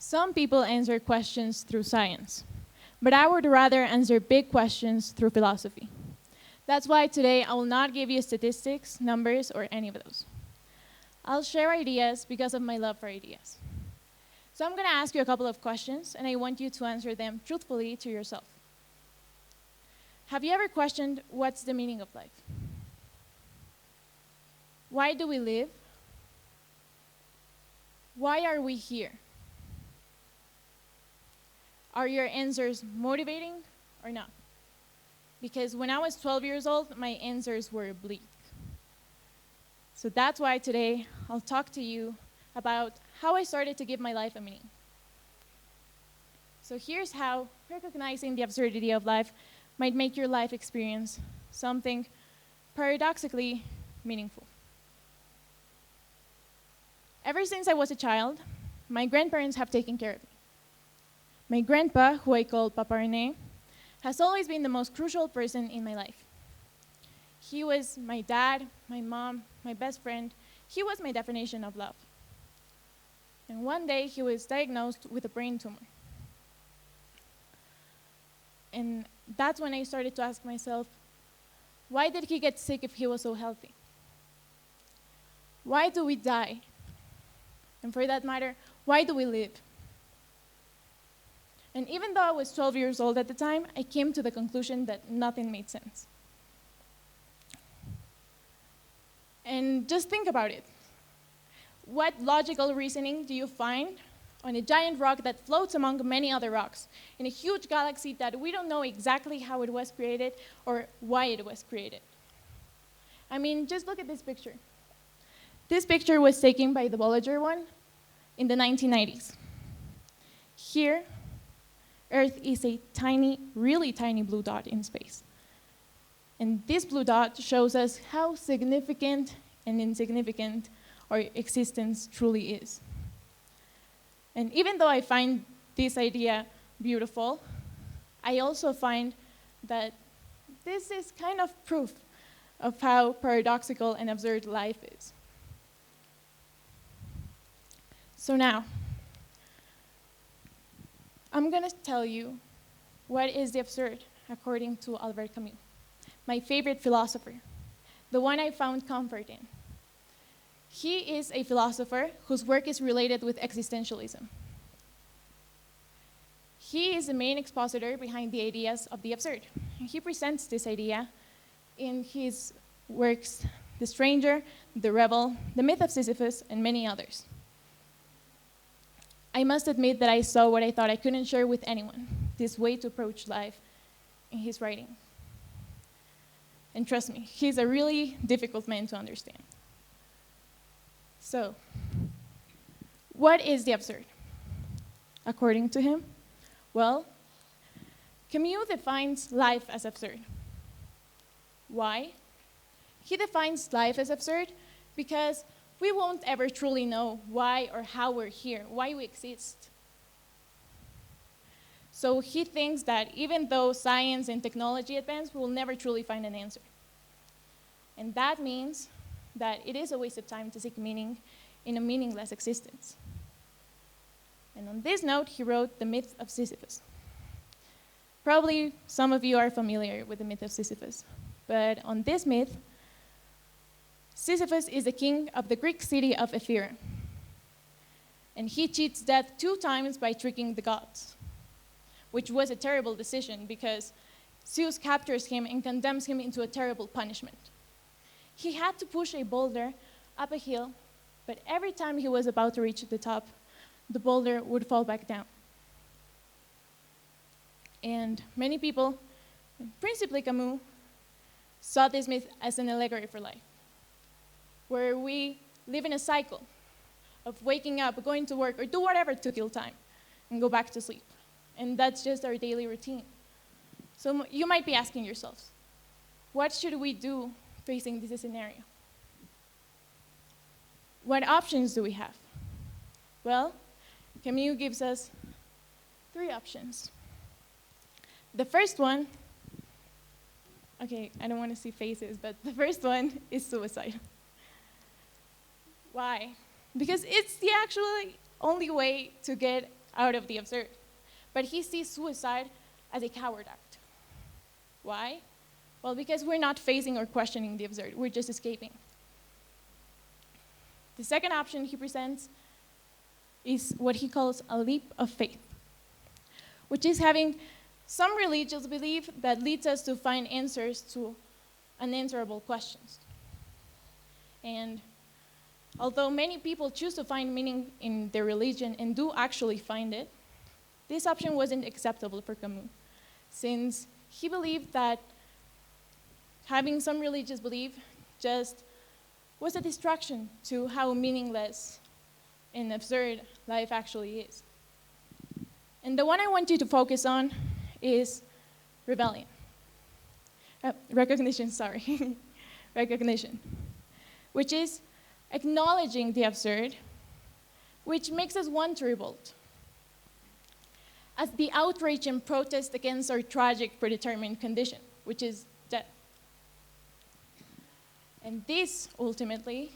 Some people answer questions through science, but I would rather answer big questions through philosophy. That's why today I will not give you statistics, numbers, or any of those. I'll share ideas because of my love for ideas. So I'm going to ask you a couple of questions, and I want you to answer them truthfully to yourself. Have you ever questioned what's the meaning of life? Why do we live? Why are we here? Are your answers motivating or not? Because when I was 12 years old, my answers were bleak. So that's why today I'll talk to you about how I started to give my life a meaning. So here's how recognizing the absurdity of life might make your life experience something paradoxically meaningful. Ever since I was a child, my grandparents have taken care of me. My grandpa, who I call Papa René, has always been the most crucial person in my life. He was my dad, my mom, my best friend. He was my definition of love. And one day he was diagnosed with a brain tumor. And that's when I started to ask myself, why did he get sick if he was so healthy? Why do we die? And for that matter, why do we live? And even though I was 12 years old at the time, I came to the conclusion that nothing made sense. And just think about it. What logical reasoning do you find on a giant rock that floats among many other rocks in a huge galaxy that we don't know exactly how it was created or why it was created? I mean, just look at this picture. This picture was taken by the Bollinger one in the 1990s. Here, Earth is a tiny, really tiny blue dot in space. And this blue dot shows us how significant and insignificant our existence truly is. And even though I find this idea beautiful, I also find that this is kind of proof of how paradoxical and absurd life is. So now, I'm going to tell you what is the absurd according to Albert Camus, my favorite philosopher, the one I found comfort in. He is a philosopher whose work is related with existentialism. He is the main expositor behind the ideas of the absurd. He presents this idea in his works, The Stranger, The Rebel, The Myth of Sisyphus, and many others. I must admit that I saw what I thought I couldn't share with anyone, this way to approach life in his writing. And trust me, he's a really difficult man to understand. So, what is the absurd? According to him, well, Camus defines life as absurd. Why? He defines life as absurd because we won't ever truly know why or how we're here, why we exist. So he thinks that even though science and technology advance, we will never truly find an answer. And that means that it is a waste of time to seek meaning in a meaningless existence. And on this note, he wrote The Myth of Sisyphus. Probably some of you are familiar with the myth of Sisyphus, but on this myth, Sisyphus is the king of the Greek city of Ephyra, and he cheats death 2 times by tricking the gods, which was a terrible decision because Zeus captures him and condemns him into a terrible punishment. He had to push a boulder up a hill, but every time he was about to reach the top, the boulder would fall back down. And many people, principally Camus, saw this myth as an allegory for life, where we live in a cycle of waking up, going to work, or do whatever to kill time, and go back to sleep. And that's just our daily routine. So you might be asking yourselves, what should we do facing this scenario? What options do we have? Well, Camus gives us 3 options. The first one, okay, I don't want to see faces, but the first one is suicide. Why? Because it's the actually only way to get out of the absurd. But he sees suicide as a coward act. Why? Well, because we're not facing or questioning the absurd, we're just escaping. The second option he presents is what he calls a leap of faith, which is having some religious belief that leads us to find answers to unanswerable questions. And although many people choose to find meaning in their religion and do actually find it, this option wasn't acceptable for Camus, since he believed that having some religious belief just was a distraction to how meaningless and absurd life actually is. And the one I want you to focus on is rebellion. Recognition, sorry. Recognition, which is acknowledging the absurd, which makes us want to revolt. As the outrage and protest against our tragic predetermined condition, which is death. And this ultimately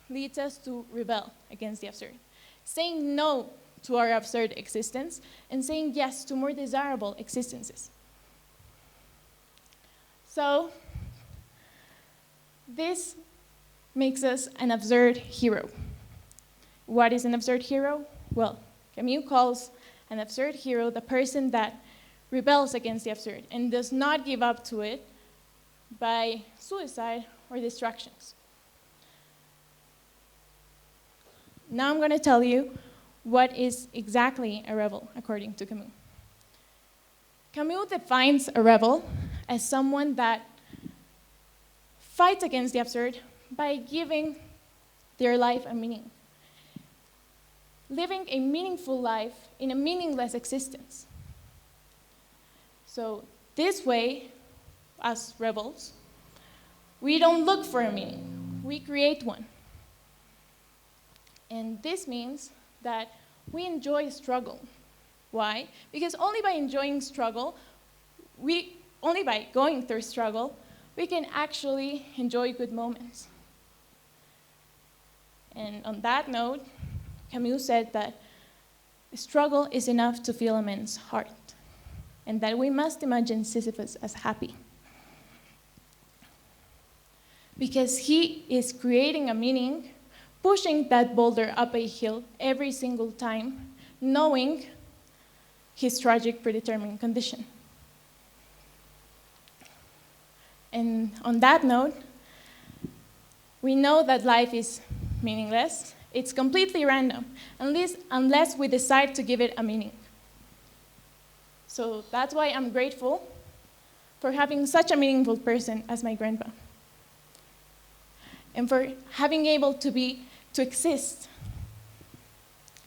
leads us to rebel against the absurd, saying no to our absurd existence and saying yes to more desirable existences. So, this makes us an absurd hero. What is an absurd hero? Well, Camus calls an absurd hero the person that rebels against the absurd and does not give up to it by suicide or distractions. Now I'm going to tell you what is exactly a rebel, according to Camus. Camus defines a rebel as someone that fights against the absurd by giving their life a meaning. Living a meaningful life in a meaningless existence. So this way, as rebels, we don't look for a meaning, we create one. And this means that we enjoy struggle. Why? Because only by enjoying struggle, only by going through struggle, we can actually enjoy good moments. And on that note, Camus said that struggle is enough to fill a man's heart, and that we must imagine Sisyphus as happy. Because he is creating a meaning, pushing that boulder up a hill every single time, knowing his tragic predetermined condition. And on that note, we know that life is meaningless. It's completely random, unless we decide to give it a meaning. So that's why I'm grateful for having such a meaningful person as my grandpa. And for having able to exist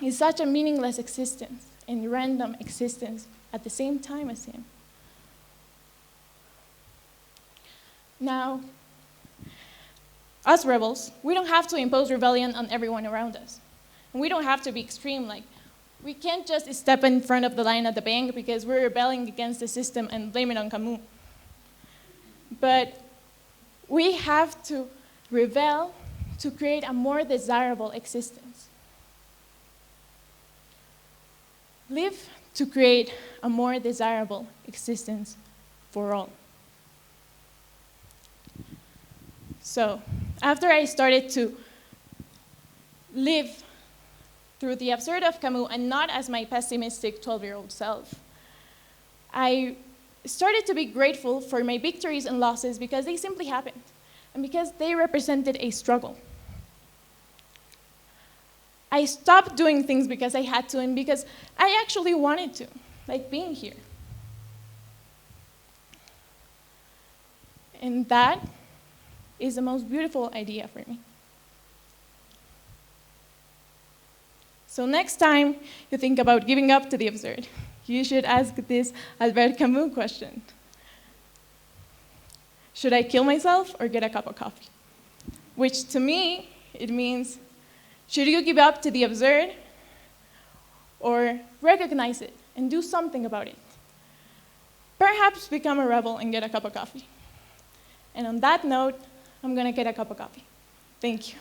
in such a meaningless existence and random existence at the same time as him. Now, us rebels, we don't have to impose rebellion on everyone around us. And we don't have to be extreme, like, we can't just step in front of the line at the bank because we're rebelling against the system and blame it on Camus. But we have to rebel to create a more desirable existence. Live to create a more desirable existence for all. So, after I started to live through the absurd of Camus and not as my pessimistic 12-year-old self, I started to be grateful for my victories and losses because they simply happened and because they represented a struggle. I stopped doing things because I had to and because I actually wanted to, like being here. And that is the most beautiful idea for me. So next time you think about giving up to the absurd, you should ask this Albert Camus question. Should I kill myself or get a cup of coffee? Which to me, it means, should you give up to the absurd or recognize it and do something about it? Perhaps become a rebel and get a cup of coffee. And on that note, I'm going to get a cup of coffee. Thank you.